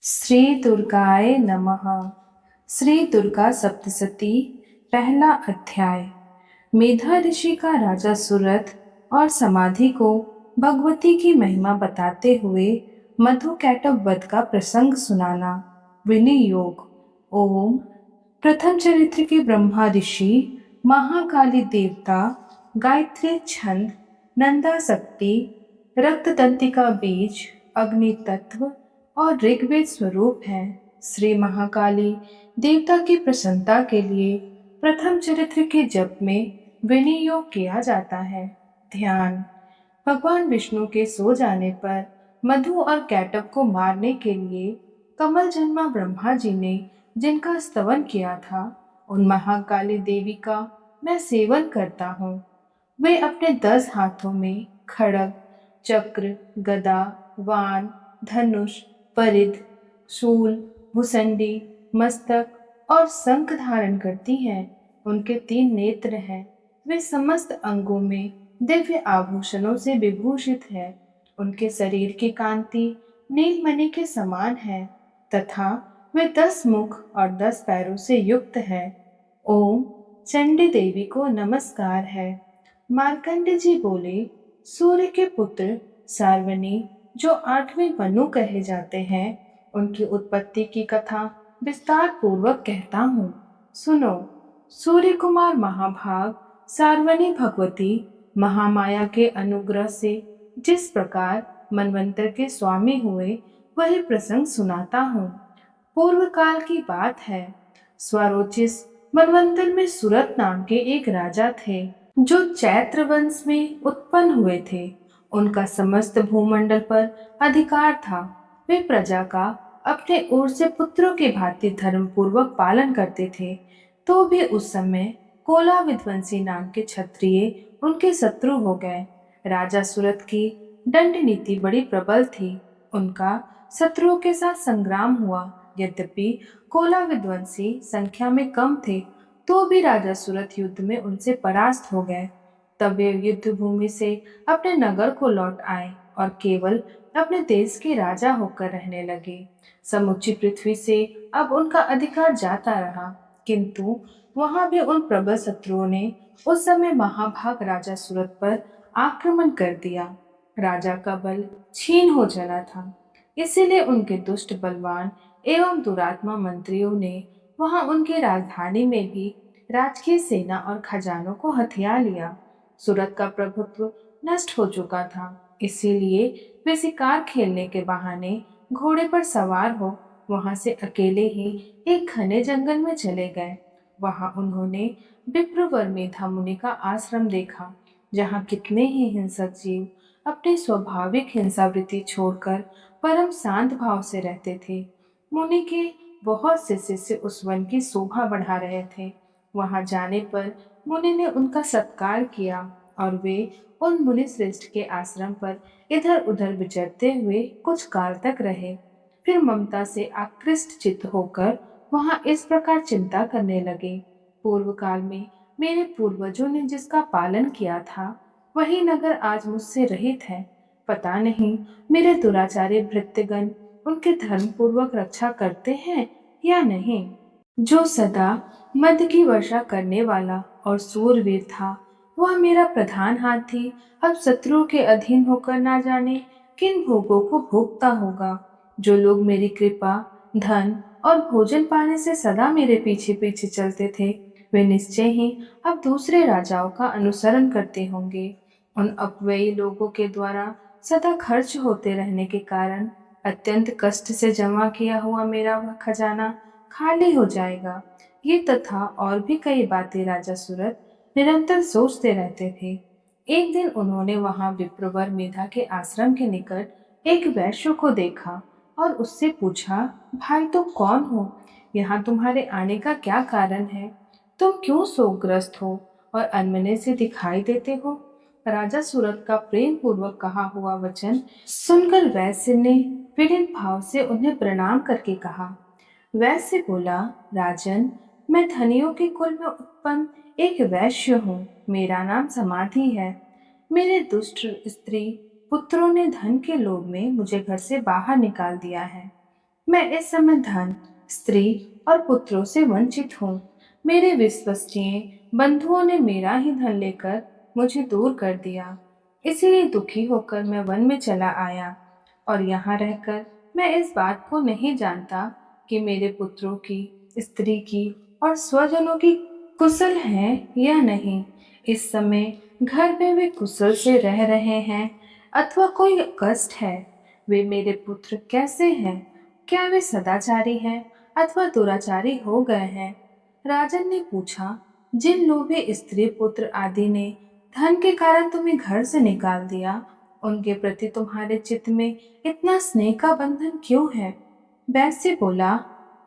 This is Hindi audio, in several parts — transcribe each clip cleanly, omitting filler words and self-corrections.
श्री दुर्गाय नमः। श्री दुर्गा सप्तशती, पहला अध्याय। मेधा ऋषि का राजा सुरथ और समाधि को भगवती की महिमा बताते हुए मधु कैटव वध का प्रसंग सुनाना। विनियोग। ओम। प्रथम चरित्र के ब्रह्मा ऋषि, महाकाली देवता, गायत्री छंद, नंदा शक्ति, रक्त तंतिका बीज, अग्नि तत्व और ऋग्वेद स्वरूप है। श्री महाकाली देवता की प्रसन्नता के लिए प्रथम चरित्र के जप में विनियोग किया जाता है। ध्यान। भगवान विष्णु के सो जाने पर मधु और कैटव को मारने के लिए कमल जन्मा ब्रह्मा जी ने जिनका स्तवन किया था, उन महाकाली देवी का मैं सेवन करता हूँ। वे अपने 10 हाथों में खड्ग, चक्र, गदा, वाण, धनुष, परिध, शूल, भुसंडी, मस्तक और शंख धारण करती हैं। उनके 3 नेत्र हैं। वे समस्त अंगों में दिव्य आभूषणों से विभूषित है। उनके शरीर की कांति नीलमणि के समान है तथा वे 10 मुख और 10 पैरों से युक्त है। ओम। चंडी देवी को नमस्कार है। मार्कंड जी बोले, सूर्य के पुत्र सार्वनी जो 8वें मनु कहे जाते हैं, उनकी उत्पत्ति की कथा विस्तार पूर्वक कहता हूँ, सुनो। सूर्य कुमार महाभाग सार्वनी भगवती महामाया के अनुग्रह से जिस प्रकार मनवंतर के स्वामी हुए, वही प्रसंग सुनाता हूँ। पूर्व काल की बात है। स्वरोचिस मनवंतर में सुरत नाम के एक राजा थे, जो चैत्र वंश में उत्पन्न हुए थे। उनका समस्त भूमंडल पर अधिकार था। वे प्रजा का अपने ओर से पुत्रों के भांति धर्म पूर्वक पालन करते थे। तो भी उस समय कोला विध्वंसी नाम के क्षत्रिय उनके शत्रु हो गए। राजा सुरथ की दंड नीति बड़ी प्रबल थी। उनका शत्रुओं के साथ संग्राम हुआ। यद्यपि कोला विध्वंसी संख्या में कम थे, तो भी राजा सुरथ युद्ध में उनसे परास्त हो गए। तब वे युद्ध भूमि से अपने नगर को लौट आए और केवल अपने देश के राजा होकर रहने लगे। समुची पृथ्वी से अब उनका अधिकार जाता रहा, किंतु वहां भी उन प्रबल शत्रुओं ने उस समय महाभाग राजा सुरथ पर आक्रमण कर दिया। राजा का बल क्षीण हो चला था, इसीलिए उनके दुष्ट, बलवान एवं दुरात्मा मंत्रियों ने वहां उनकी राजधानी में भी राजकीय सेना और खजानों को हथिया लिया। सूरत का प्रभुत्व नष्ट हो चुका था, इसीलिए वे शिकार खेलने के बहाने घोड़े पर सवार हो वहां से अकेले ही एक घने जंगल में चले गए। वहां उन्होंने विप्रवर मेधा मुनि का आश्रम देखा, जहां कितने ही हिंसक जीव अपनी स्वाभाविक हिंसावृत्ति छोड़कर परम शांत भाव से रहते थे। मुनि के बहुत से शिष्य उस वन की शोभा बढ़ा रहे थे। वहां जाने पर मुनि ने उनका सत्कार किया और वे उन मुनि श्रेष्ठ के आश्रम पर इधर उधर विचरते हुए कुछ काल तक रहे। फिर ममता से आकृष्ट चित्त होकर वहां इस प्रकार चिंता करने लगे, पूर्व काल में मेरे पूर्वजों ने जिसका पालन किया था, वही नगर आज मुझसे रहित है। पता नहीं मेरे दुराचारी भृत्यगण उनके धर्म पूर्वक रक्षा करते हैं या नहीं। जो सदा मध्य की वर्षा करने वाला और सूरवीर था, वह मेरा प्रधान हाथी अब शत्रुओं के अधीन होकर ना जाने किन भोगों को भोगता होगा। जो लोग मेरी कृपा, धन और भोजन पाने से सदा मेरे पीछे पीछे चलते थे, वे निश्चय ही अब दूसरे राजाओं का अनुसरण करते होंगे। उन अपव्ययी लोगों के द्वारा सदा खर्च होते रहने के कारण अत्यंत कष्ट से जमा किया हुआ मेरा वह खजाना खाली हो जाएगा। ये तथा और भी कई बातें राजा सूरथ निरंतर सोचते रहते थे। एक दिन उन्होंने वहां विप्रवर मेधा के आश्रम के निकट एक वैश्य को देखा और उससे पूछा, भाई तुम कौन हो? यहाँ तुम्हारे आने का क्या कारण है? तुम क्यों शोकग्रस्त हो और अनमने से दिखाई देते हो? राजा सूरथ का प्रेम पूर्वक कहा हुआ वचन सुनकर वैश्य ने विनीत भाव से उन्हें प्रणाम करके कहा। वैश्य बोला, राजन, मैं धनियों के कुल में उत्पन्न एक वैश्य हूँ। मेरा नाम समाधि है। मेरे दुष्ट स्त्री पुत्रों ने धन के लोभ में मुझे घर से बाहर निकाल दिया है। मैं इस समय धन, स्त्री और पुत्रों से वंचित हूँ। मेरे विश्वसनीय बंधुओं ने मेरा ही धन लेकर मुझे दूर कर दिया। इसीलिए दुखी होकर मैं वन में चला आया और यहाँ रहकर मैं इस बात को नहीं जानता कि मेरे पुत्रों की, स्त्री की और स्वजनों की कुशल हैं या नहीं। इस समय घर में वे कुशल से रह रहे हैं अथवा कोई कष्ट है। वे मेरे पुत्र कैसे हैं? क्या वे सदाचारी हैं अथवा दुराचारी हो गए हैं? राजन ने पूछा। जिन लोभी स्त्री पुत्र आदि ने धन के कारण तुम्हें घर से निकाल दिया, उनके प्रति तुम्हारे चित्त में इतना स्नेह का बंधन क्यों है? वैश्य बोला,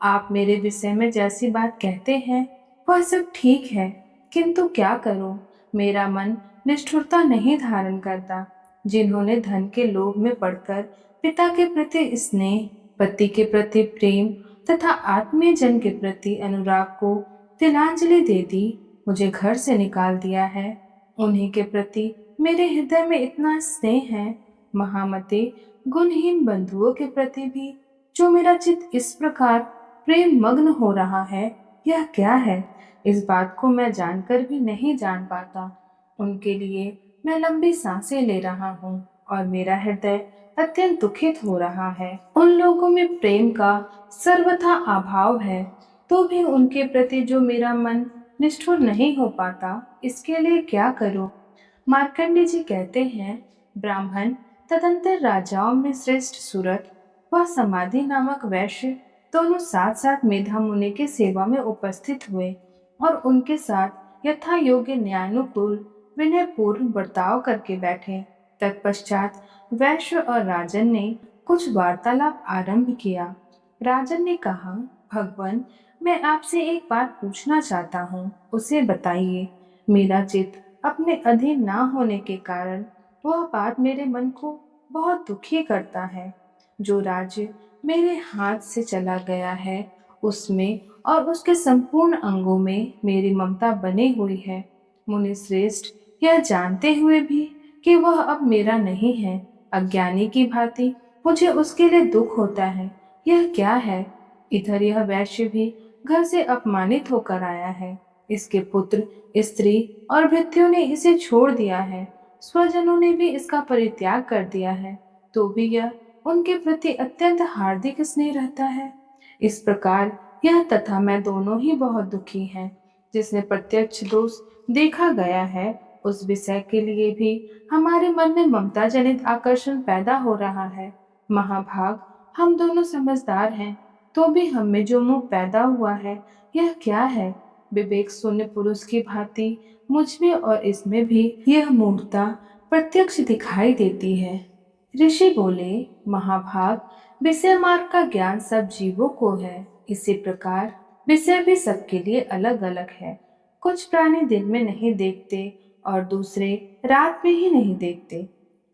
आप मेरे विषय में जैसी बात कहते हैं वह सब ठीक है, किंतु क्या करूं, मेरा मन निष्ठुरता नहीं धारण करता। जिन्होंने धन के लोभ में पड़कर पिता के प्रति स्नेह, पति के प्रति प्रेम तथा आत्मीय जन के प्रति अनुराग को तिलांजलि दे दी, मुझे घर से निकाल दिया है, उन्हीं के प्रति मेरे हृदय में इतना स्नेह है। महामते, गुणहीन बंधुओं के प्रति भी जो मेरा चित्त इस प्रकार प्रेम मग्न हो रहा है, यह क्या है? इस बात को मैं जानकर भी नहीं जान पाता। उनके लिए मैं लंबी सांसें ले रहा हूँ और मेरा हृदय अत्यंत दुखित हो रहा है। उन लोगों में प्रेम का सर्वथा अभाव है, तो भी उनके प्रति जो मेरा मन निष्ठुर नहीं हो पाता, इसके लिए क्या करूं? मार्कंडे जी कहते हैं, ब्राह्मण तदंतर राजाओं में श्रेष्ठ सुरत व समाधि नामक वैश्य दोनों साथ साथ मेधा मुनि की सेवा में उपस्थित हुए और उनके साथ यथा योग्य न्यायानुकूल विनय पूर्ण बर्ताव करके बैठे। तत्पश्चात वैश्य और राजन ने कुछ वार्तालाप आरंभ किया। राजन ने कहा, भगवान, मैं आपसे एक बात पूछना चाहता हूँ, उसे बताइए। मेरा चित्त अपने अधीन ना होने के कारण वह बात मेरे मन को बहुत दुखी करता है। जो राज्य मेरे हाथ से चला गया है, उसमें और उसके संपूर्ण अंगों में मेरी ममता बनी हुई है। मुनि श्रेष्ठ, यह जानते हुए भी कि वह अब मेरा नहीं है, अज्ञानी की भांति मुझे उसके लिए दुख होता है। यह क्या है? इधर यह वैश्य भी घर से अपमानित होकर आया है। इसके पुत्र, स्त्री और भृत्यों ने इसे छोड़ दिया है। स्वजनों ने भी इसका परित्याग कर दिया है, तो भी यह उनके प्रति अत्यंत हार्दिक स्नेह रहता है। इस प्रकार यह तथा मैं दोनों ही बहुत दुखी हैं। जिसने प्रत्यक्ष दोष देखा गया है, उस विषय के लिए भी हमारे मन में ममता जनित आकर्षण पैदा हो रहा है। महाभाग, हम दोनों समझदार हैं, तो भी हम में जो मोह पैदा हुआ है, यह क्या है? विवेक शून्य पुरुष की भांति मुझ में और इसमें भी यह मूर्खता प्रत्यक्ष दिखाई देती है। ऋषि बोले, महाभाग, विषय मार्ग का ज्ञान सब जीवों को है। इसी प्रकार विषय भी सबके लिए अलग अलग है। कुछ प्राणी दिन में नहीं देखते और दूसरे रात में ही नहीं देखते,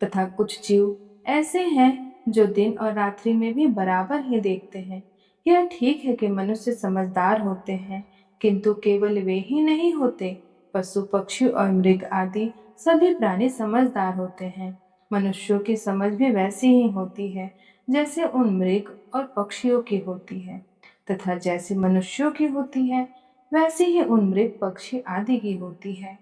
तथा कुछ जीव ऐसे हैं जो दिन और रात्रि में भी बराबर ही देखते हैं। यह ठीक है कि मनुष्य समझदार होते हैं, किंतु केवल वे ही नहीं होते। पशु, पक्षी और मृग आदि सभी प्राणी समझदार होते हैं। मनुष्यों की समझ भी वैसी ही होती है जैसे उन मृग और पक्षियों की होती है, तथा जैसी मनुष्यों की होती है वैसी ही उन मृग, पक्षी आदि की होती है।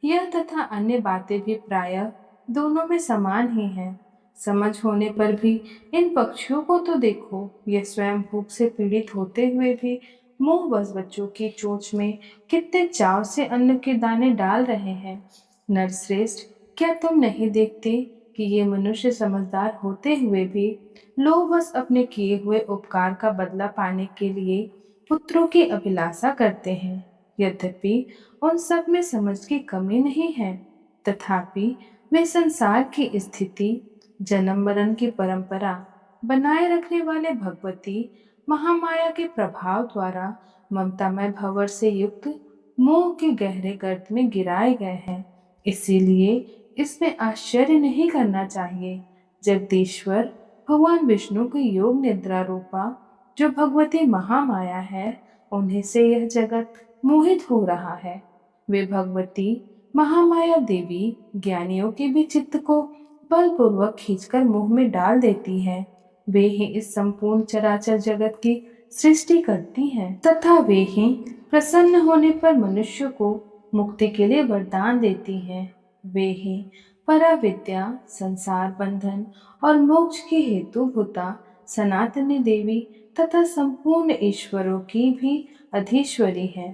यह तथा अन्य बातें भी प्रायः दोनों में समान ही हैं। समझ होने पर भी इन पक्षियों को तो देखो, ये स्वयं भूख से पीड़ित होते हुए भी मोहवश बच्चों की चोंच में कितने चाव से अन्न के दाने डाल रहे हैं। नरश्रेष्ठ, क्या तुम नहीं देखते कि ये मनुष्य समझदार होते हुए भी लोभवश अपने किए हुए उपकार का बदला पाने के लिए पुत्रों की अभिलाषा करते हैं? यद्यपि उन सब में समझ की कमी नहीं है, तथापि वे संसार की स्थिति, जन्म मरण की परंपरा बनाए रखने वाले भगवती महामाया के प्रभाव द्वारा ममतामय भंवर से युक्त मोह के गहरे गर्त में गिराए गए हैं। इसीलिए इसमें आश्चर्य नहीं करना चाहिए। जगदीश्वर भगवान विष्णु की योग निद्रा रूपा जो भगवती महामाया है, उन्हीं से यह जगत मोहित हो रहा है। वे भगवती महामाया देवी ज्ञानियों के भी चित्त को बलपूर्वक खींचकर मुंह में डाल देती है। वे ही इस संपूर्ण चराचर जगत की सृष्टि करती हैं तथा वे ही प्रसन्न होने पर मनुष्य को मुक्ति के लिए वरदान देती हैं। वे ही पराविद्या, संसार बंधन और मोक्ष की हेतुभूता सनातनी देवी तथा संपूर्ण ईश्वरों की भी अधीश्वरी है।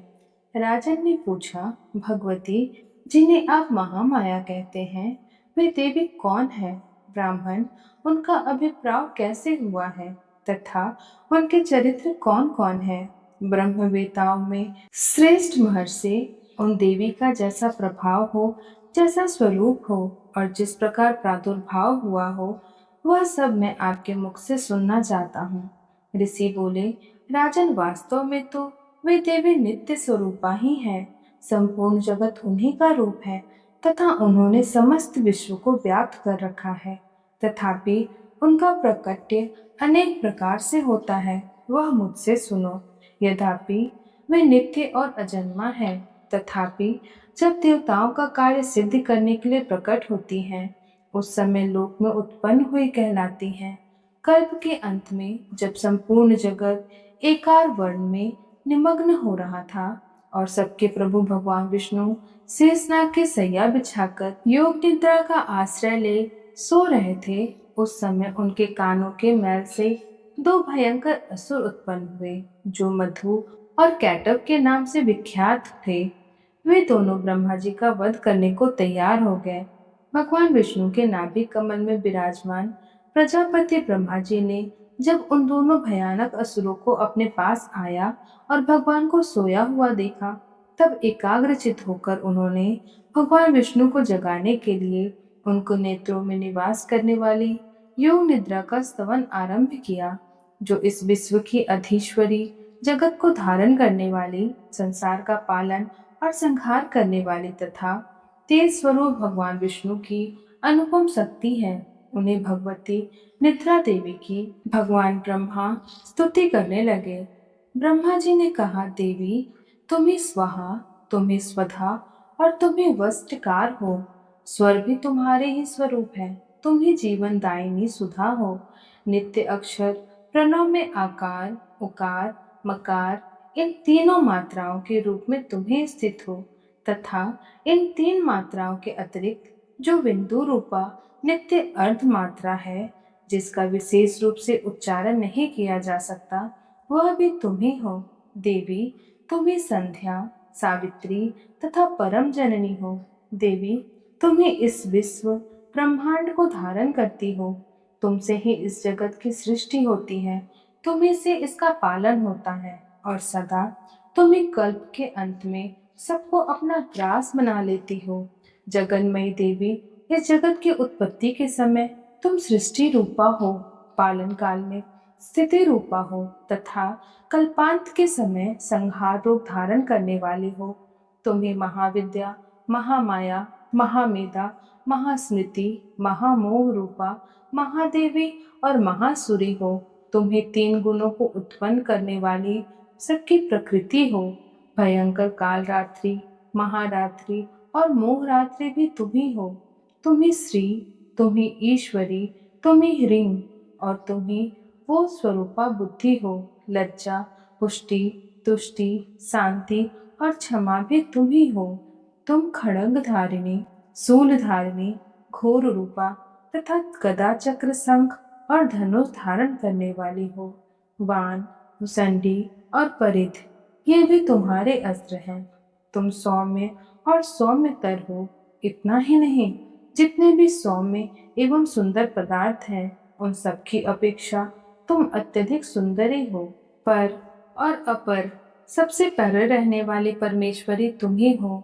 राजन ने पूछा, भगवती, जिन्हें आप महामाया कहते हैं, वे देवी कौन है? ब्राह्मण, उनका अभिप्राय कैसे हुआ है तथा उनके चरित्र कौन कौन है? ब्रह्मवेताओं में श्रेष्ठ महर्षि उन देवी का जैसा प्रभाव हो, जैसा स्वरूप हो और जिस प्रकार प्रादुर्भाव हुआ हो, वह सब मैं आपके मुख से सुनना चाहता हूँ। ऋषि बोले, राजन, वास्तव में तो वे देवी नित्य स्वरूपा ही है। संपूर्ण जगत उन्हीं का रूप है तथा उन्होंने समस्त विश्व को व्याप्त कर रखा है। तथापि उनका प्रकट्य अनेक प्रकार से होता है, वह मुझसे सुनो। यद्यपि वे नित्य और अजन्मा है, तथापि जब देवताओं का कार्य सिद्ध करने के लिए प्रकट होती हैं, उस समय लोक में उत्पन्न हुई कहलाती हैं। कल्प के अंत में जब संपूर्ण जगत एकार वर्ण में निमग्न हो रहा था और सबके प्रभु भगवान विष्णु शेषनाग के सैया बिछाकर योग निद्रा का आश्रय ले सो रहे थे, उस समय उनके कानों के मैल से दो भयंकर असुर उत्पन्न हुए, जो मधु और कैटव के नाम से विख्यात थे। वे दोनों ब्रह्मा जी का वध करने को तैयार हो गए। भगवान विष्णु के नाभि कमल में विराजमान प्रजापति ब्रह्मा जी ने जब उन दोनों भयानक असुरों को अपने पास आया और भगवान को सोया हुआ देखा, तब एकाग्रचित होकर उन्होंने भगवान विष्णु को जगाने के लिए उनको नेत्रों में निवास करने वाली योग निद्रा का स्तवन आरंभ किया, जो इस विश्व की अधीश्वरी, जगत को धारण करने वाली, संसार का पालन और संहार करने वाली तथा तेज स्वरूप भगवान विष्णु की अनुपम शक्ति है। उन्हें भगवती निद्रा देवी की भगवान ब्रह्मा स्तुति करने लगे। ब्रह्मा जी ने कहा, देवी, तुम ही स्वाहा, तुम ही स्वधा और तुम ही वस्त्रकार हो। स्वर भी तुम्हारे ही स्वरूप है। तुम ही जीवन दायिनी सुधा हो। नित्य अक्षर प्रणव में आकार, उकार, मकार, इन तीनों मात्राओं के रूप में तुम्हें स्थित हो तथा इन तीन मात्राओं के अतिरिक्त जो बिंदु रूपा नित्य अर्ध मात्रा है, जिसका विशेष रूप से उच्चारण नहीं किया जा सकता, वह भी तुम ही हो। देवी, तुम ही संध्या, सावित्री तथा परम जननी हो। देवी, तुम ही इस विश्व ब्रह्मांड को धारण करती हो। तुमसे ही इस जगत की सृष्टि होती है, तुम्ही से इसका पालन होता है और सदा तुम ही कल्प के अंत में सबको अपना ग्रास बना लेती हो। जगन्मयी देवी, इस जगत की उत्पत्ति के समय तुम सृष्टि रूपा हो, पालन काल में स्थिति रूपा हो तथा कल्पांत के समय संहार रूप धारण करने वाली हो। तुम ही महाविद्या, महामाया, महामेधा, महास्मृति, महामोह रूपा, महादेवी और महासुरी हो। तुम ही तीन गुणों को उत्पन्न करने वाली सबकी प्रकृति हो। भयंकर काल रात्रि, महारात्रि और मोह रात्रि भी तुम ही हो। तुम ही श्री, तुम ही ईश्वरी, तुम ही ह्रीं और तुम ही वो स्वरूपा बुद्धि हो। लज्जा, पुष्टि, तुष्टि, शांति और क्षमा भी तुम ही हो। तुम खड्ग धारिणी, शूल धारिणी, घोर रूपा तथा गदा, चक्र, शंख और धनुष धारण करने वाली हो। वाण, भुसंडी और परिध, ये भी तुम्हारे अस्त्र हैं। तुम सौम्य और सौम्यतर हो। इतना ही नहीं, जितने भी सौम्य एवं सुंदर पदार्थ हैं, उन सब की अपेक्षा तुम अत्यधिक सुंदरी हो। पर और अपर, सबसे परे रहने वाली परमेश्वरी तुम ही हो।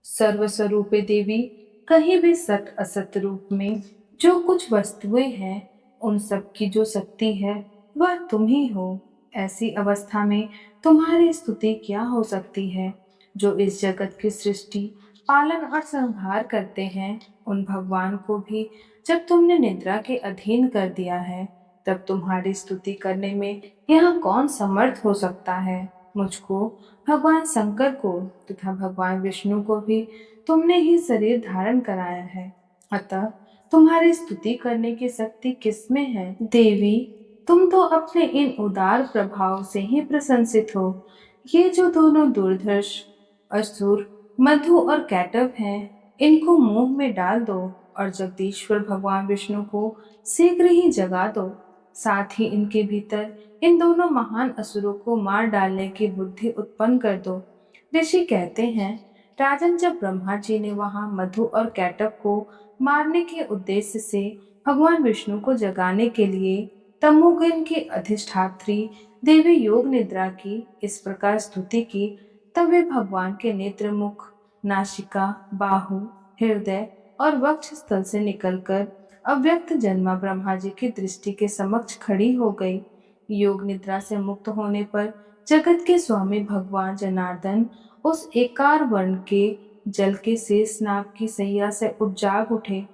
सर्वस्वरूपे देवी, कहीं भी सत असत रूप में जो कुछ वस्तुएं हैं, उन सब की जो शक्ति है, वह तुम ही हो। ऐसी अवस्था में तुम्हारी स्तुति क्या हो सकती है? जो इस जगत की सृष्टि, पालन और संहार करते हैं, उन भगवान को भी जब तुमने निद्रा के अधीन कर दिया है, तब तुम्हारी स्तुति करने में यहाँ कौन समर्थ हो सकता है? मुझको, भगवान शंकर को तथा भगवान विष्णु को भी तुमने ही शरीर धारण कराया है, अतः तुम्हारी स्तुति करने की शक्ति किसमें है? देवी, तुम तो अपने इन उदार प्रभाव से ही प्रशंसित हो। ये जो दोनों दुर्धर्ष असुर मधु और कैटव हैं, इनको मुंह में डाल दो और जगदीश्वर भगवान विष्णु को शीघ्र ही जगा दो। साथ ही इनके भीतर इन दोनों महान असुरों को मार डालने की बुद्धि उत्पन्न कर दो। ऋषि कहते हैं, राजन, जब ब्रह्मा जी ने वहां मधु और कैटव को मारने के उद्देश्य से भगवान विष्णु को जगाने के लिए तमोगुण की अधिष्ठात्री देवी योग निद्रा की इस प्रकार स्तुति की, तब वे भगवान के नेत्र, मुख, नासिका, बाहु, हृदय और वक्ष स्थल से निकलकर अव्यक्त जन्मा ब्रह्मा जी की दृष्टि के समक्ष खड़ी हो गई। योग निद्रा से मुक्त होने पर जगत के स्वामी भगवान जनार्दन उस एकार वर्ण के जल के शेष नाग की सैया से जाग उठे।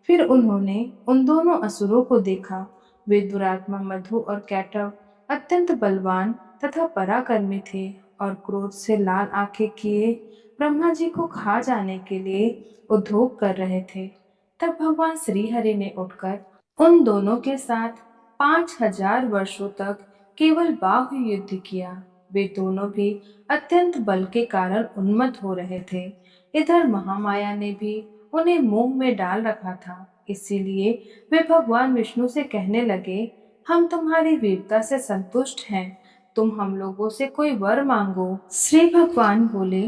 फिर उन्होंने उन दोनों असुरों को देखा। वे दुरात्मा मधु और कैटव अत्यंत बलवान तथा पराक्रमी थे और क्रोध से लाल आंखें किए ब्रह्मा जी को खा जाने के लिए उद्योग कर रहे थे। तब भगवान श्री हरि ने उठकर उन दोनों के साथ 5000 वर्षों तक केवल बाह्य युद्ध किया। वे दोनों भी अत्यंत बल के कारण उन्मत्त हो रहे थे। इधर महामाया ने भी उन्हें मुंह में डाल रखा था। इसीलिए वे भगवान विष्णु से कहने लगे, हम तुम्हारी वीरता से संतुष्ट हैं, तुम हम लोगों से कोई वर मांगो। श्री भगवान बोले,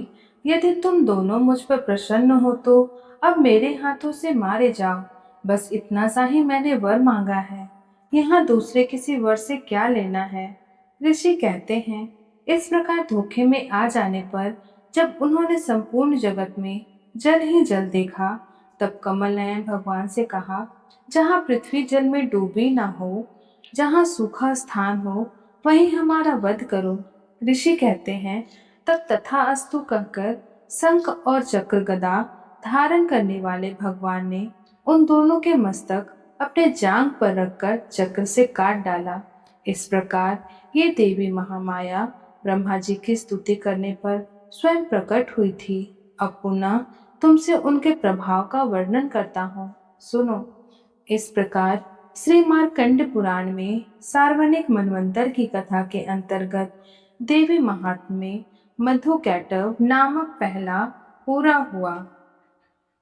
यदि तुम दोनों मुझ पर प्रसन्न हो तो अब मेरे हाथों से मारे जाओ। बस इतना सा ही मैंने वर मांगा है, यहाँ दूसरे किसी वर से क्या लेना है। ऋषि कहते हैं, इस प्रकार धोखे में आ जाने पर जब उन्होंने संपूर्ण जगत में जल ही जल देखा, तब कमल नयन भगवान से कहा, जहाँ पृथ्वी जल में डूबी ना हो, जहाँ सूखा स्थान हो, वहीं हमारा वध करो। ऋषि कहते हैं, तब तथास्तु कहकर शंख और चक्र गदा धारण करने वाले भगवान ने उन दोनों के मस्तक अपने जांघ पर रखकर चक्र से काट डाला। इस प्रकार ये देवी महामाया ब्रह्मा जी की स्तुति करने पर स्वयं प्रकट हुई थी। अब पुनः तुमसे उनके प्रभाव का वर्णन करता हूँ, सुनो। इस प्रकार श्री मार्कंड पुराण में सार्वनिक मनवंतर की कथा के अंतर्गत देवी महात्म्य में मधु कैटव नामक पहला पूरा हुआ।